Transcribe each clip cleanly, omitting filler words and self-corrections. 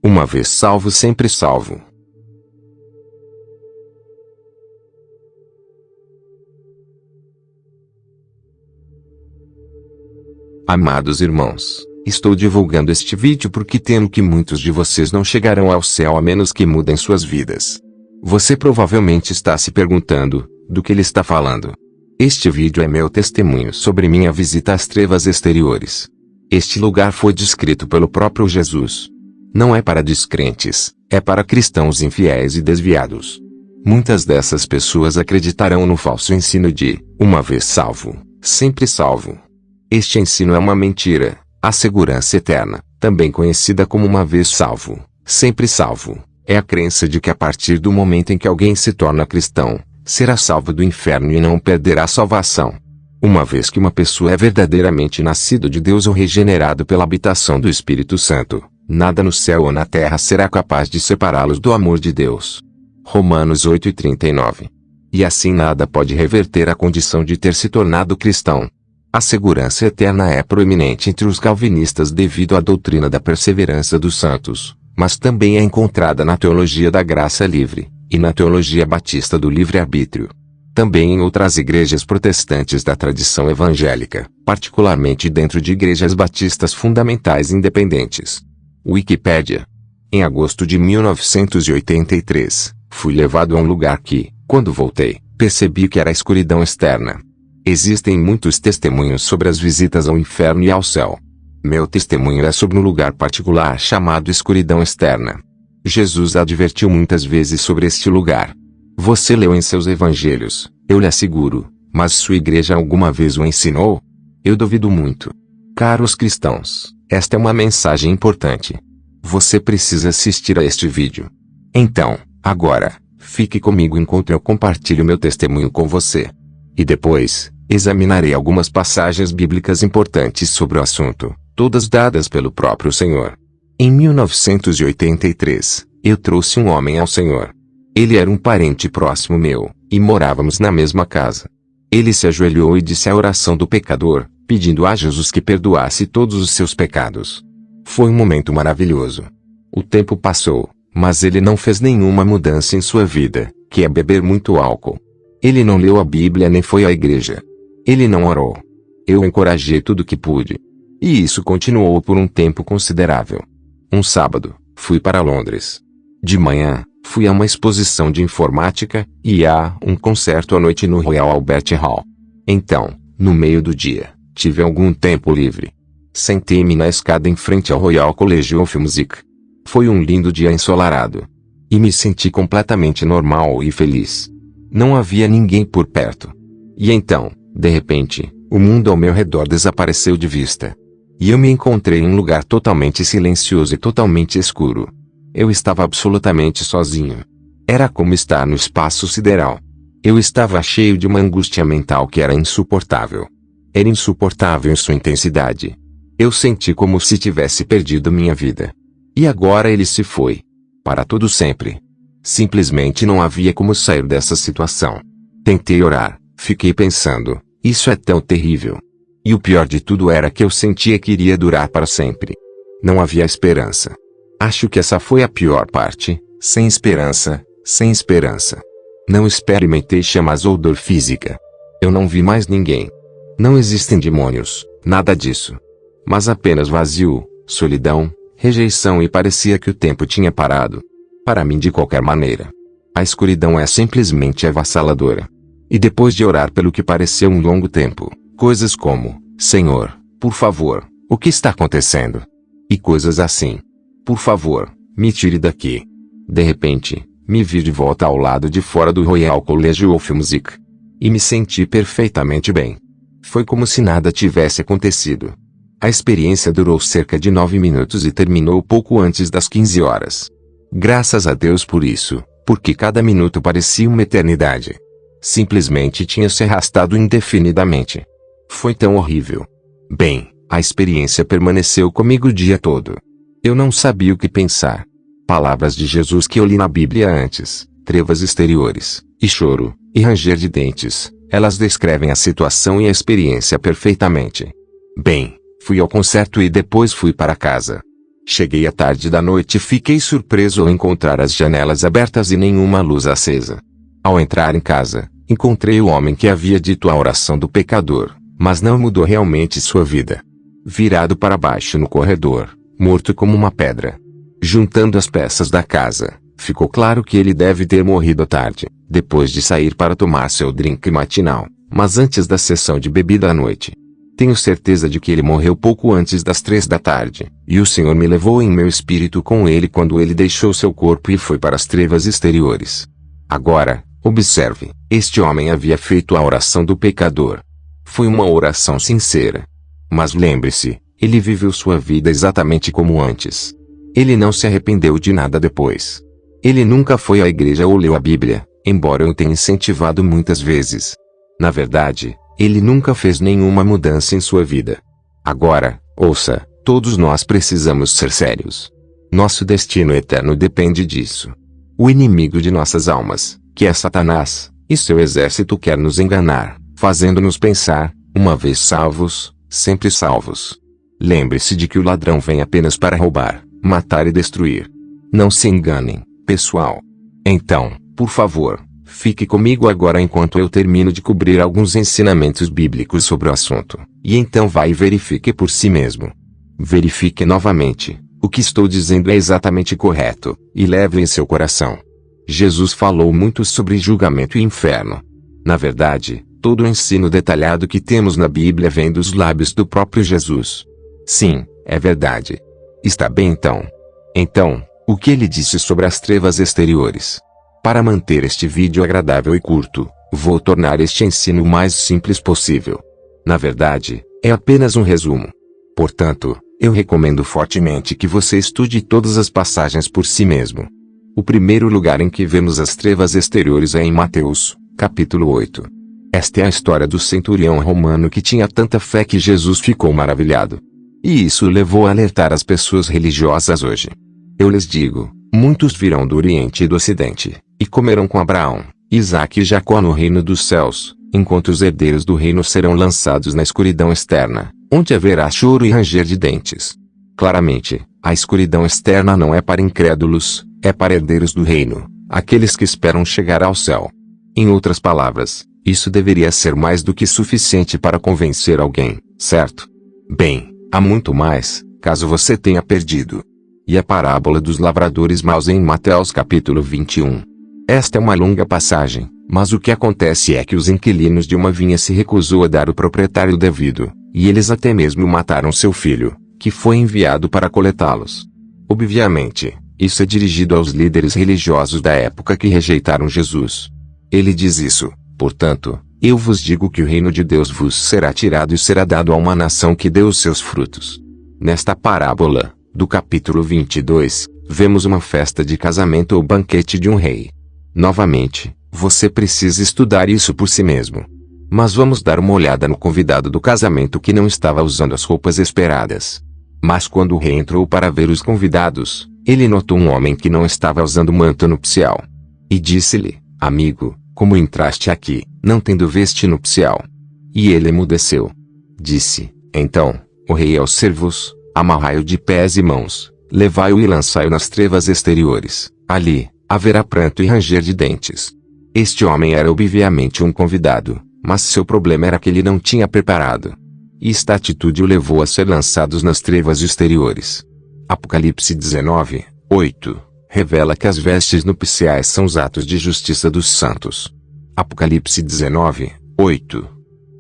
Uma vez salvo, sempre salvo. Amados irmãos, estou divulgando este vídeo porque temo que muitos de vocês não chegarão ao céu a menos que mudem suas vidas. Você provavelmente está se perguntando, do que ele está falando? Este vídeo é meu testemunho sobre minha visita às trevas exteriores. Este lugar foi descrito pelo próprio Jesus. Não é para descrentes, é para cristãos infiéis e desviados. Muitas dessas pessoas acreditarão no falso ensino de, uma vez salvo, sempre salvo. Este ensino é uma mentira. A segurança eterna, também conhecida como uma vez salvo, sempre salvo, é a crença de que a partir do momento em que alguém se torna cristão, será salvo do inferno e não perderá a salvação. Uma vez que uma pessoa é verdadeiramente nascido de Deus ou regenerado pela habitação do Espírito Santo, nada no céu ou na terra será capaz de separá-los do amor de Deus. Romanos 8:39. E assim nada pode reverter a condição de ter se tornado cristão. A segurança eterna é proeminente entre os calvinistas devido à doutrina da perseverança dos santos, mas também é encontrada na teologia da graça livre, e na teologia batista do livre-arbítrio. Também em outras igrejas protestantes da tradição evangélica, particularmente dentro de igrejas batistas fundamentais independentes. Wikipédia. Em agosto de 1983, fui levado a um lugar que, quando voltei, percebi que era a escuridão externa. Existem muitos testemunhos sobre as visitas ao inferno e ao céu. Meu testemunho é sobre um lugar particular chamado escuridão externa. Jesus advertiu muitas vezes sobre este lugar. Você leu em seus evangelhos, eu lhe asseguro, mas sua igreja alguma vez o ensinou? Eu duvido muito. Caros cristãos, esta é uma mensagem importante. Você precisa assistir a este vídeo. Então, agora, fique comigo enquanto eu compartilho meu testemunho com você. E depois, examinarei algumas passagens bíblicas importantes sobre o assunto, todas dadas pelo próprio Senhor. Em 1983, eu trouxe um homem ao Senhor. Ele era um parente próximo meu, e morávamos na mesma casa. Ele se ajoelhou e disse a oração do pecador, pedindo a Jesus que perdoasse todos os seus pecados. Foi um momento maravilhoso. O tempo passou, mas ele não fez nenhuma mudança em sua vida, que é beber muito álcool. Ele não leu a Bíblia nem foi à igreja. Ele não orou. Eu encorajei tudo que pude. E isso continuou por um tempo considerável. Um sábado, fui para Londres. De manhã, fui a uma exposição de informática, e a um concerto à noite no Royal Albert Hall. Então, no meio do dia, tive algum tempo livre. Sentei-me na escada em frente ao Royal College of Music. Foi um lindo dia ensolarado. E me senti completamente normal e feliz. Não havia ninguém por perto. E então, de repente, o mundo ao meu redor desapareceu de vista. E eu me encontrei em um lugar totalmente silencioso e totalmente escuro. Eu estava absolutamente sozinho. Era como estar no espaço sideral. Eu estava cheio de uma angústia mental que era insuportável. Era insuportável em sua intensidade. Eu senti como se tivesse perdido minha vida. E agora ele se foi. Para todo sempre. Simplesmente não havia como sair dessa situação. Tentei orar, fiquei pensando, isso é tão terrível. E o pior de tudo era que eu sentia que iria durar para sempre. Não havia esperança. Acho que essa foi a pior parte, sem esperança, sem esperança. Não experimentei chamas ou dor física. Eu não vi mais ninguém. Não existem demônios, nada disso. Mas apenas vazio, solidão, rejeição e parecia que o tempo tinha parado. Para mim de qualquer maneira. A escuridão é simplesmente avassaladora. E depois de orar pelo que pareceu um longo tempo, coisas como, Senhor, por favor, o que está acontecendo? E coisas assim. Por favor, me tire daqui. De repente, me vi de volta ao lado de fora do Royal College of Music. E me senti perfeitamente bem. Foi como se nada tivesse acontecido. A experiência durou cerca de 9 minutos e terminou pouco antes das 15 horas. Graças a Deus por isso, porque cada minuto parecia uma eternidade. Simplesmente tinha se arrastado indefinidamente. Foi tão horrível. Bem, a experiência permaneceu comigo o dia todo. Eu não sabia o que pensar. Palavras de Jesus que eu li na Bíblia antes, trevas exteriores, e choro, e ranger de dentes, elas descrevem a situação e a experiência perfeitamente. Bem, fui ao concerto e depois fui para casa. Cheguei à tarde da noite e fiquei surpreso ao encontrar as janelas abertas e nenhuma luz acesa. Ao entrar em casa, encontrei o homem que havia dito a oração do pecador, mas não mudou realmente sua vida. Virado para baixo no corredor, morto como uma pedra. Juntando as peças da casa, ficou claro que ele deve ter morrido à tarde, depois de sair para tomar seu drink matinal, mas antes da sessão de bebida à noite. Tenho certeza de que ele morreu pouco antes das 3 da tarde, e o Senhor me levou em meu espírito com ele quando ele deixou seu corpo e foi para as trevas exteriores. Agora, observe, este homem havia feito a oração do pecador. Foi uma oração sincera. Mas lembre-se, ele viveu sua vida exatamente como antes. Ele não se arrependeu de nada depois. Ele nunca foi à igreja ou leu a Bíblia, embora eu o tenha incentivado muitas vezes. Na verdade, ele nunca fez nenhuma mudança em sua vida. Agora, ouça, todos nós precisamos ser sérios. Nosso destino eterno depende disso. O inimigo de nossas almas, que é Satanás, e seu exército quer nos enganar, fazendo-nos pensar, uma vez salvos, sempre salvos. Lembre-se de que o ladrão vem apenas para roubar, matar e destruir. Não se enganem, pessoal. Então, por favor, fique comigo agora enquanto eu termino de cobrir alguns ensinamentos bíblicos sobre o assunto, e então vá e verifique por si mesmo. Verifique novamente, o que estou dizendo é exatamente correto, e leve em seu coração. Jesus falou muito sobre julgamento e inferno. Na verdade, todo o ensino detalhado que temos na Bíblia vem dos lábios do próprio Jesus. Sim, é verdade. Está bem então. Então, o que ele disse sobre as trevas exteriores? Para manter este vídeo agradável e curto, vou tornar este ensino o mais simples possível. Na verdade, é apenas um resumo. Portanto, eu recomendo fortemente que você estude todas as passagens por si mesmo. O primeiro lugar em que vemos as trevas exteriores é em Mateus, capítulo 8. Esta é a história do centurião romano que tinha tanta fé que Jesus ficou maravilhado. E isso o levou a alertar as pessoas religiosas hoje. Eu lhes digo, muitos virão do Oriente e do Ocidente, e comerão com Abraão, Isaque e Jacó no reino dos céus, enquanto os herdeiros do reino serão lançados na escuridão externa, onde haverá choro e ranger de dentes. Claramente, a escuridão externa não é para incrédulos, é para herdeiros do reino, aqueles que esperam chegar ao céu. Em outras palavras, isso deveria ser mais do que suficiente para convencer alguém, certo? Bem, há muito mais, caso você tenha perdido. E a parábola dos lavradores maus em Mateus capítulo 21. Esta é uma longa passagem, mas o que acontece é que os inquilinos de uma vinha se recusou a dar o proprietário devido, e eles até mesmo mataram seu filho, que foi enviado para coletá-los. Obviamente, isso é dirigido aos líderes religiosos da época que rejeitaram Jesus. Ele diz isso, portanto, eu vos digo que o reino de Deus vos será tirado e será dado a uma nação que dê os seus frutos. Nesta parábola, do capítulo 22, vemos uma festa de casamento ou banquete de um rei. Novamente, você precisa estudar isso por si mesmo. Mas vamos dar uma olhada no convidado do casamento que não estava usando as roupas esperadas. Mas quando o rei entrou para ver os convidados, ele notou um homem que não estava usando manto nupcial. E disse-lhe, amigo, como entraste aqui, não tendo veste nupcial? E ele emudeceu. Disse, então, o rei aos servos, amarrai-o de pés e mãos, levai-o e lançai-o nas trevas exteriores, ali, haverá pranto e ranger de dentes. Este homem era obviamente um convidado, mas seu problema era que ele não tinha preparado. E esta atitude o levou a ser lançado nas trevas exteriores. Apocalipse 19, 8, revela que as vestes nupciais são os atos de justiça dos santos. Apocalipse 19, 8.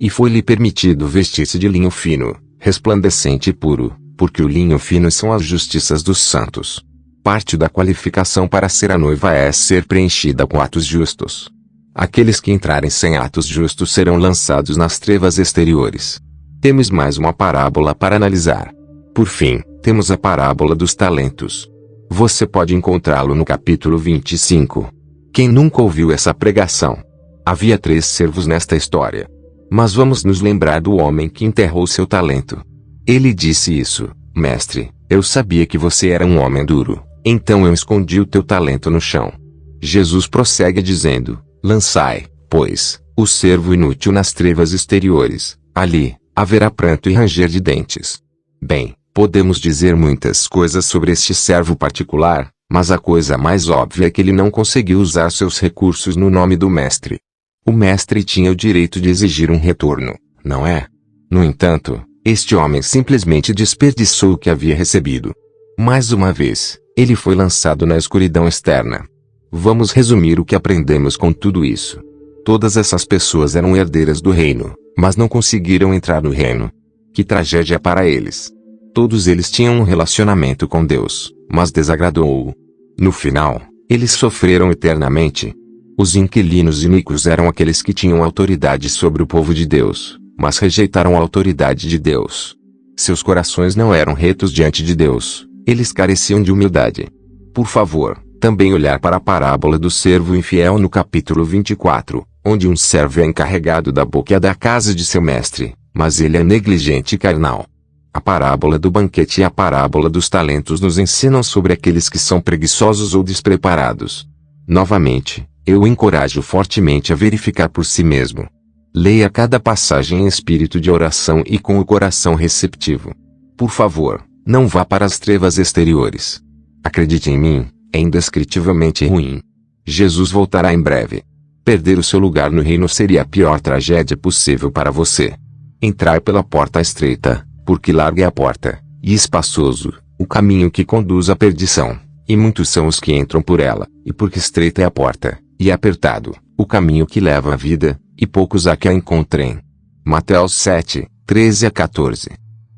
E foi-lhe permitido vestir-se de linho fino, resplandecente e puro, porque o linho fino são as justiças dos santos. Parte da qualificação para ser a noiva é ser preenchida com atos justos. Aqueles que entrarem sem atos justos serão lançados nas trevas exteriores. Temos mais uma parábola para analisar. Por fim, temos a parábola dos talentos. Você pode encontrá-lo no capítulo 25. Quem nunca ouviu essa pregação? Havia 3 servos nesta história. Mas vamos nos lembrar do homem que enterrou seu talento. Ele disse isso, mestre, eu sabia que você era um homem duro, então eu escondi o teu talento no chão. Jesus prossegue dizendo, lançai, pois, o servo inútil nas trevas exteriores, ali, haverá pranto e ranger de dentes. Bem, Podemos dizer muitas coisas sobre este servo particular, mas a coisa mais óbvia é que ele não conseguiu usar seus recursos no nome do mestre. O mestre tinha o direito de exigir um retorno, não é? No entanto, este homem simplesmente desperdiçou o que havia recebido. Mais uma vez, ele foi lançado na escuridão externa. Vamos resumir o que aprendemos com tudo isso. Todas essas pessoas eram herdeiras do reino, mas não conseguiram entrar no reino. Que tragédia para eles! Todos eles tinham um relacionamento com Deus, mas desagradou-o. No final, eles sofreram eternamente. Os inquilinos iníquos eram aqueles que tinham autoridade sobre o povo de Deus, mas rejeitaram a autoridade de Deus. Seus corações não eram retos diante de Deus, eles careciam de humildade. Por favor, também olhar para a parábola do servo infiel no capítulo 24, onde um servo é encarregado da boca da casa de seu mestre, mas ele é negligente e carnal. A parábola do banquete e a parábola dos talentos nos ensinam sobre aqueles que são preguiçosos ou despreparados. Novamente, eu o encorajo fortemente a verificar por si mesmo. Leia cada passagem em espírito de oração e com o coração receptivo. Por favor, não vá para as trevas exteriores. Acredite em mim, é indescritivelmente ruim. Jesus voltará em breve. Perder o seu lugar no reino seria a pior tragédia possível para você. Entrar pela porta estreita, porque larga é a porta, e espaçoso, o caminho que conduz à perdição, e muitos são os que entram por ela, e porque estreita é a porta, e apertado, o caminho que leva à vida, e poucos há que a encontrem. Mateus 7, 13 a 14.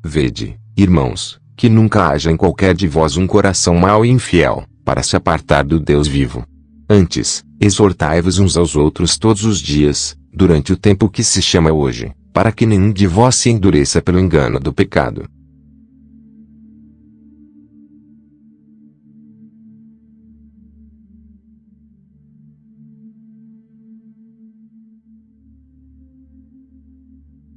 Vede, irmãos, que nunca haja em qualquer de vós um coração mau e infiel, para se apartar do Deus vivo. Antes, exortai-vos uns aos outros todos os dias, durante o tempo que se chama hoje, para que nenhum de vós se endureça pelo engano do pecado.